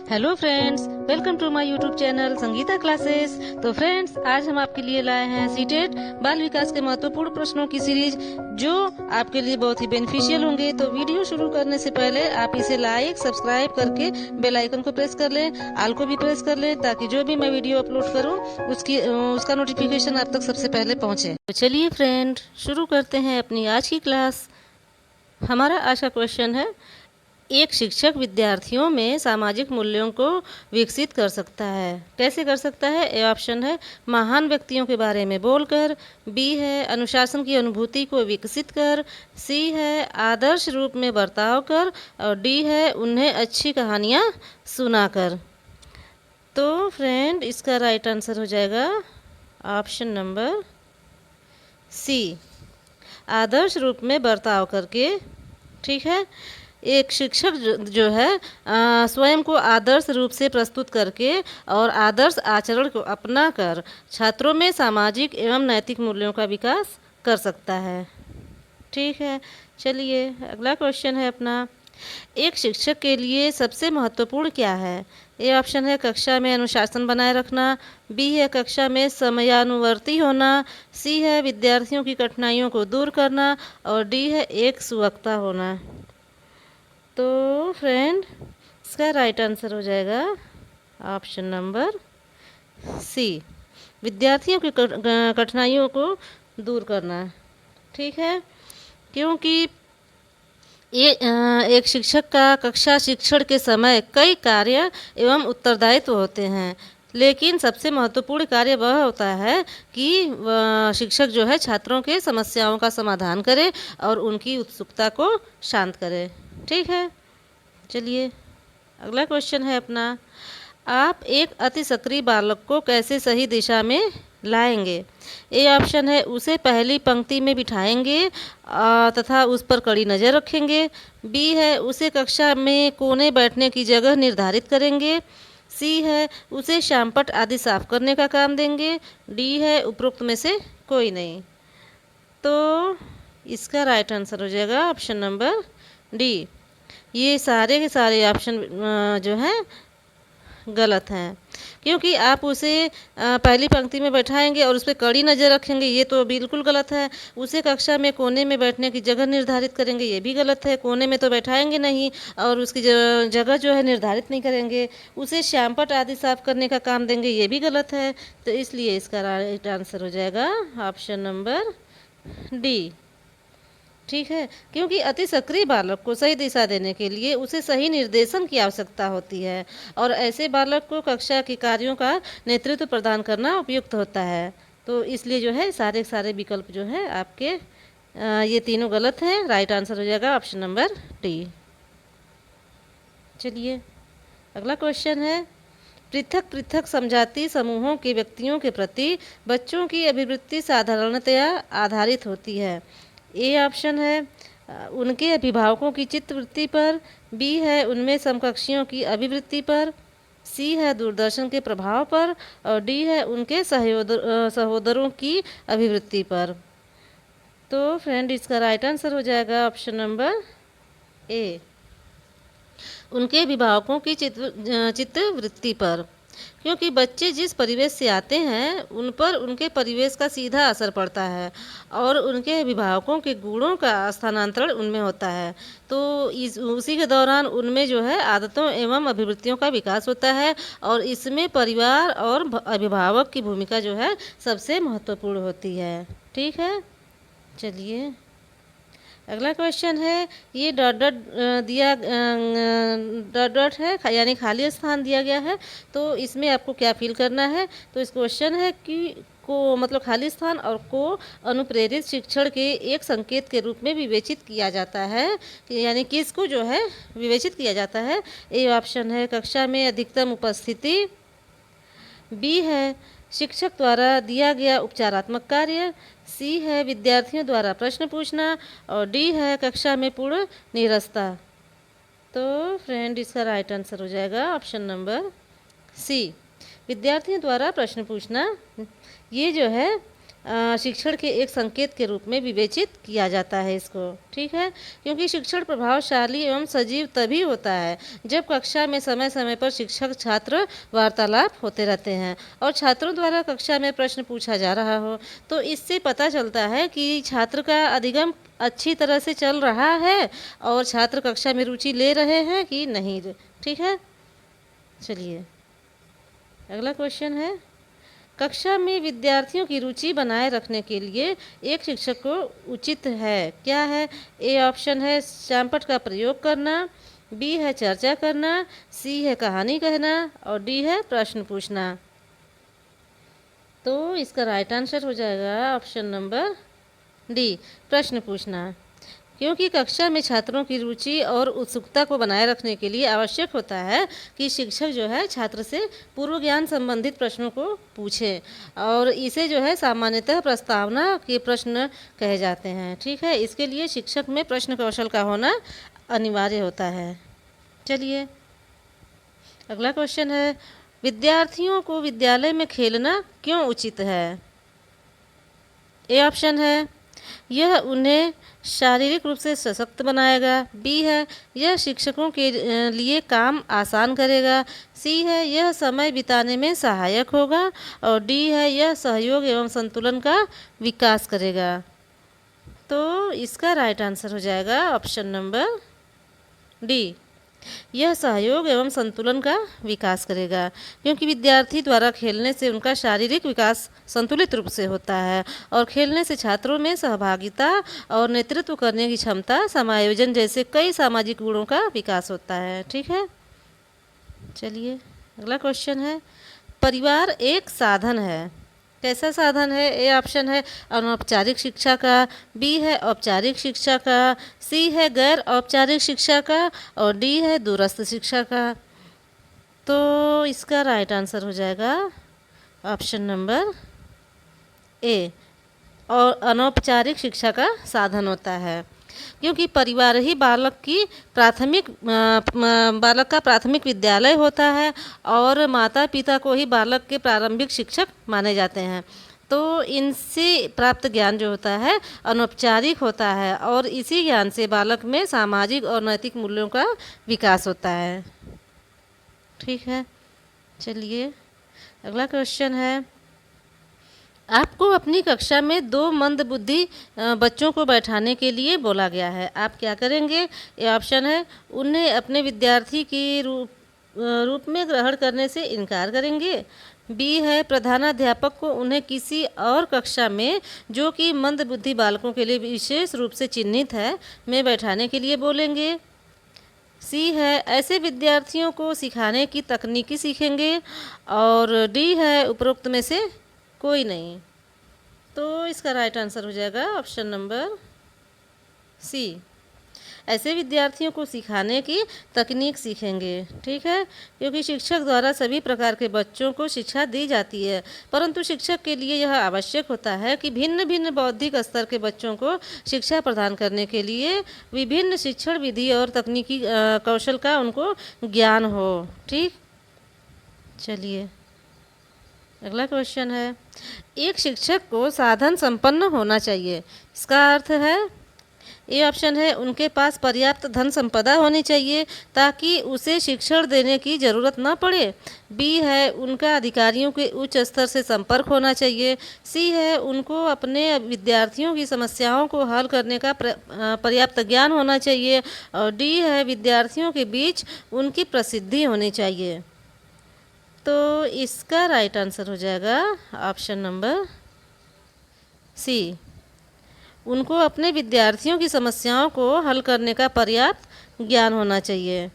Hello friends, welcome to my YouTube channel Sangeeta classes. तो friends, आज हम आपके लिए लाए हैं सीटेट बाल विकास के महत्वपूर्ण प्रश्नों की सीरीज, जो आपके लिए बहुत ही बेनिफिशियल होंगे। तो वीडियो शुरू करने से पहले आप इसे लाइक सब्सक्राइब करके बेल आइकन को प्रेस कर लें, आल को भी प्रेस कर लें, ताकि जो भी मैं वीडियो अपलोड करूं उसका नोटिफिकेशन आप तक सबसे पहले पहुंचे। तो चलिए फ्रेंड, शुरू करते हैं अपनी आज की क्लास। हमारा आज का क्वेश्चन है, एक शिक्षक विद्यार्थियों में सामाजिक मूल्यों को विकसित कर सकता है। कैसे कर सकता है? ए ऑप्शन है महान व्यक्तियों के बारे में बोलकर, बी है अनुशासन की अनुभूति को विकसित कर, सी है आदर्श रूप में बर्ताव कर, और डी है उन्हें अच्छी कहानियाँ सुनाकर। तो फ्रेंड, इसका राइट आंसर हो जाएगा ऑप्शन नंबर सी, आदर्श रूप में बर्ताव करके। ठीक है, एक शिक्षक जो है स्वयं को आदर्श रूप से प्रस्तुत करके और आदर्श आचरण को अपना कर छात्रों में सामाजिक एवं नैतिक मूल्यों का विकास कर सकता है। ठीक है, चलिए अगला क्वेश्चन है अपना, एक शिक्षक के लिए सबसे महत्वपूर्ण क्या है? ए ऑप्शन है कक्षा में अनुशासन बनाए रखना, बी है कक्षा में समयानुवर्ती होना, सी है विद्यार्थियों की कठिनाइयों को दूर करना, और डी है एक सुवक्ता होना। तो फ्रेंड, इसका राइट आंसर हो जाएगा ऑप्शन नंबर सी, विद्यार्थियों की कठिनाइयों को दूर करना। ठीक है, क्योंकि एक शिक्षक का कक्षा शिक्षण के समय कई कार्य एवं उत्तरदायित्व होते हैं, लेकिन सबसे महत्वपूर्ण कार्य वह होता है कि शिक्षक जो है छात्रों के समस्याओं का समाधान करे और उनकी उत्सुकता को शांत करे। ठीक है, चलिए अगला क्वेश्चन है अपना, आप एक अति सक्रिय बालक को कैसे सही दिशा में लाएंगे? ए ऑप्शन है उसे पहली पंक्ति में बिठाएंगे तथा उस पर कड़ी नज़र रखेंगे, बी है उसे कक्षा में कोने बैठने की जगह निर्धारित करेंगे, सी है उसे श्यामपट्ट आदि साफ करने का काम देंगे, डी है उपरोक्त में से कोई नहीं। तो इसका राइट आंसर हो जाएगा ऑप्शन नंबर डी, ये सारे के सारे ऑप्शन जो हैं गलत हैं, क्योंकि आप उसे पहली पंक्ति में बैठाएंगे और उस पर कड़ी नज़र रखेंगे, ये तो बिल्कुल गलत है। उसे कक्षा में कोने में बैठने की जगह निर्धारित करेंगे, ये भी गलत है, कोने में तो बैठाएंगे नहीं और उसकी जगह जो है निर्धारित नहीं करेंगे। उसे श्यामपट्ट आदि साफ करने का काम देंगे, ये भी गलत है। तो इसलिए इसका राइट आंसर हो जाएगा ऑप्शन नंबर डी। ठीक है, क्योंकि अति सक्रिय बालक को सही दिशा देने के लिए उसे सही निर्देशन की आवश्यकता होती है और ऐसे बालक को कक्षा के कार्यों का नेतृत्व प्रदान करना उपयुक्त होता है। तो इसलिए जो है सारे विकल्प जो है आपके ये तीनों गलत हैं। राइट आंसर हो जाएगा ऑप्शन नंबर डी। चलिए अगला क्वेश्चन है, पृथक पृथक समजातीय समूहों के व्यक्तियों के प्रति बच्चों की अभिवृत्ति साधारणतया आधारित होती है। ए ऑप्शन है उनके अभिभावकों की चित्तवृत्ति पर, बी है उनमें समकक्षियों की अभिवृत्ति पर, सी है दूरदर्शन के प्रभाव पर, और डी है उनके सहोदरों की अभिवृत्ति पर। तो फ्रेंड, इसका राइट आंसर हो जाएगा ऑप्शन नंबर ए, उनके अभिभावकों की चित्तवृत्ति पर, क्योंकि बच्चे जिस परिवेश से आते हैं उन पर उनके परिवेश का सीधा असर पड़ता है और उनके अभिभावकों के गुणों का स्थानांतरण उनमें होता है। तो उसी के दौरान उनमें जो है आदतों एवं अभिवृत्तियों का विकास होता है और इसमें परिवार और अभिभावक की भूमिका जो है सबसे महत्वपूर्ण होती है। ठीक है, चलिए अगला क्वेश्चन है, ये डॉट डॉट दिया डॉट डॉट है, यानी खाली स्थान दिया गया है। तो इसमें आपको क्या फिल करना है? तो इस क्वेश्चन है कि को मतलब खाली स्थान और को अनुप्रेरित शिक्षण के एक संकेत के रूप में विवेचित किया जाता है, यानी किसको जो है विवेचित किया जाता है? ए ऑप्शन है कक्षा में अधिकतम उपस्थिति, बी है शिक्षक द्वारा दिया गया उपचारात्मक कार्य, सी है विद्यार्थियों द्वारा प्रश्न पूछना, और डी है कक्षा में पूर्ण नीरसता। तो फ्रेंड, इसका राइट आंसर हो जाएगा ऑप्शन नंबर सी, विद्यार्थियों द्वारा प्रश्न पूछना। ये जो है शिक्षण के एक संकेत के रूप में विवेचित किया जाता है इसको, ठीक है। क्योंकि शिक्षण प्रभावशाली एवं सजीव तभी होता है जब कक्षा में समय समय पर शिक्षक छात्र वार्तालाप होते रहते हैं और छात्रों द्वारा कक्षा में प्रश्न पूछा जा रहा हो। तो इससे पता चलता है कि छात्र का अधिगम अच्छी तरह से चल रहा है और छात्र कक्षा में रुचि ले रहे हैं कि नहीं, ठीक है। चलिए अगला क्वेश्चन है, कक्षा में विद्यार्थियों की रुचि बनाए रखने के लिए एक शिक्षक को उचित है क्या है। ए ऑप्शन है चैम्पट का प्रयोग करना, बी है चर्चा करना, सी है कहानी कहना और डी है प्रश्न पूछना। तो इसका राइट आंसर हो जाएगा ऑप्शन नंबर डी, प्रश्न पूछना। क्योंकि कक्षा में छात्रों की रुचि और उत्सुकता को बनाए रखने के लिए आवश्यक होता है कि शिक्षक जो है छात्र से पूर्व ज्ञान संबंधित प्रश्नों को पूछे और इसे जो है सामान्यतः प्रस्तावना के प्रश्न कहे जाते हैं, ठीक है। इसके लिए शिक्षक में प्रश्न कौशल का होना अनिवार्य होता है। चलिए अगला क्वेश्चन है, विद्यार्थियों को विद्यालय में खेलना क्यों उचित है। ए ऑप्शन है यह उन्हें शारीरिक रूप से सशक्त बनाएगा, बी है यह शिक्षकों के लिए काम आसान करेगा, सी है यह समय बिताने में सहायक होगा और डी है यह सहयोग एवं संतुलन का विकास करेगा। तो इसका राइट आंसर हो जाएगा ऑप्शन नंबर डी, यह सहयोग एवं संतुलन का विकास करेगा। क्योंकि विद्यार्थी द्वारा खेलने से उनका शारीरिक विकास संतुलित रूप से होता है और खेलने से छात्रों में सहभागिता और नेतृत्व करने की क्षमता, समायोजन जैसे कई सामाजिक गुणों का विकास होता है, ठीक है। चलिए अगला क्वेश्चन है, परिवार एक साधन है, कैसा साधन है। ए ऑप्शन है अनौपचारिक शिक्षा का, बी है औपचारिक शिक्षा का, सी है गैर औपचारिक शिक्षा का और डी है दूरस्थ शिक्षा का। तो इसका राइट आंसर हो जाएगा ऑप्शन नंबर ए, और अनौपचारिक शिक्षा का साधन होता है। क्योंकि परिवार ही बालक का प्राथमिक विद्यालय होता है और माता पिता को ही बालक के प्रारंभिक शिक्षक माने जाते हैं। तो इनसे प्राप्त ज्ञान जो होता है अनौपचारिक होता है और इसी ज्ञान से बालक में सामाजिक और नैतिक मूल्यों का विकास होता है, ठीक है। चलिए अगला क्वेश्चन है, आपको अपनी कक्षा में 2 मंदबुद्धि बच्चों को बैठाने के लिए बोला गया है, आप क्या करेंगे। ये ऑप्शन है उन्हें अपने विद्यार्थी के रूप में ग्रहण करने से इनकार करेंगे, बी है प्रधानाध्यापक को उन्हें किसी और कक्षा में जो कि मंदबुद्धि बालकों के लिए विशेष रूप से चिन्हित है में बैठाने के लिए बोलेंगे, सी है ऐसे विद्यार्थियों को सिखाने की तकनीकी सीखेंगे और डी है उपरोक्त में से कोई नहीं। तो इसका राइट आंसर हो जाएगा ऑप्शन नंबर सी, ऐसे विद्यार्थियों को सिखाने की तकनीक सीखेंगे, ठीक है। क्योंकि शिक्षक द्वारा सभी प्रकार के बच्चों को शिक्षा दी जाती है, परंतु शिक्षक के लिए यह आवश्यक होता है कि भिन्न भिन्न बौद्धिक स्तर के बच्चों को शिक्षा प्रदान करने के लिए विभिन्न शिक्षण विधि और तकनीकी कौशल का उनको ज्ञान हो, ठीक। चलिए अगला क्वेश्चन है, एक शिक्षक को साधन संपन्न होना चाहिए, इसका अर्थ है। ये ऑप्शन है उनके पास पर्याप्त धन संपदा होनी चाहिए ताकि उसे शिक्षण देने की ज़रूरत न पड़े, बी है उनका अधिकारियों के उच्च स्तर से संपर्क होना चाहिए, सी है उनको अपने विद्यार्थियों की समस्याओं को हल करने का पर्याप्त ज्ञान होना चाहिए और डी है विद्यार्थियों के बीच उनकी प्रसिद्धि होनी चाहिए। तो इसका राइट आंसर हो जाएगा ऑप्शन नंबर सी, उनको अपने विद्यार्थियों की समस्याओं को हल करने का पर्याप्त ज्ञान होना चाहिए।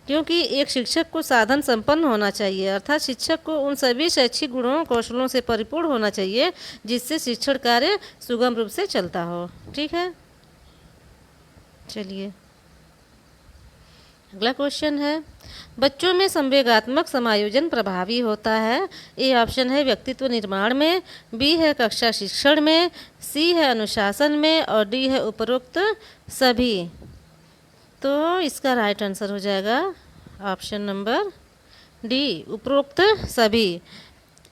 क्योंकि एक शिक्षक को साधन संपन्न होना चाहिए, अर्थात शिक्षक को उन सभी शैक्षिक गुणों कौशलों से परिपूर्ण होना चाहिए जिससे शिक्षण कार्य सुगम रूप से चलता हो, ठीक है। चलिए अगला क्वेश्चन है, बच्चों में संवेगात्मक समायोजन प्रभावी होता है। ए ऑप्शन है व्यक्तित्व निर्माण में, बी है कक्षा शिक्षण में, सी है अनुशासन में और डी है उपरोक्त सभी। तो इसका राइट आंसर हो जाएगा ऑप्शन नंबर डी, उपरोक्त सभी।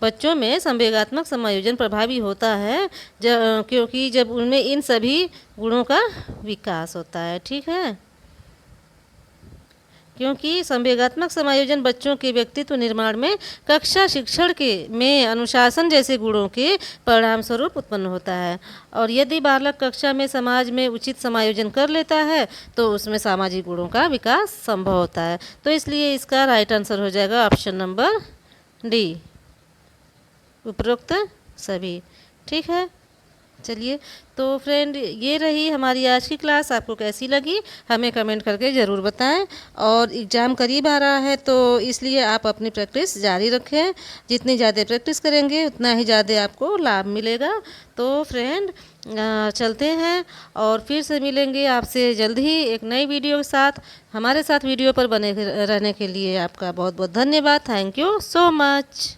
बच्चों में संवेगात्मक समायोजन प्रभावी होता है क्योंकि जब उनमें इन सभी गुणों का विकास होता है। ठीक है, क्योंकि संवेगात्मक समायोजन बच्चों के व्यक्तित्व निर्माण में कक्षा शिक्षण के में अनुशासन जैसे गुणों के परिणाम स्वरूप उत्पन्न होता है। और यदि बालक कक्षा में समाज में उचित समायोजन कर लेता है तो उसमें सामाजिक गुणों का विकास संभव होता है। तो इसलिए इसका राइट आंसर हो जाएगा ऑप्शन नंबर डी, उपरोक्त सभी। ठीक है, चलिए तो फ्रेंड ये रही हमारी आज की क्लास। आपको कैसी लगी हमें कमेंट करके ज़रूर बताएं। और एग्ज़ाम करीब आ रहा है तो इसलिए आप अपनी प्रैक्टिस जारी रखें। जितनी ज़्यादा प्रैक्टिस करेंगे उतना ही ज़्यादा आपको लाभ मिलेगा। तो फ्रेंड चलते हैं और फिर से मिलेंगे आपसे जल्द ही एक नई वीडियो के साथ। हमारे साथ वीडियो पर बने रहने के लिए आपका बहुत बहुत धन्यवाद। Thank you so much.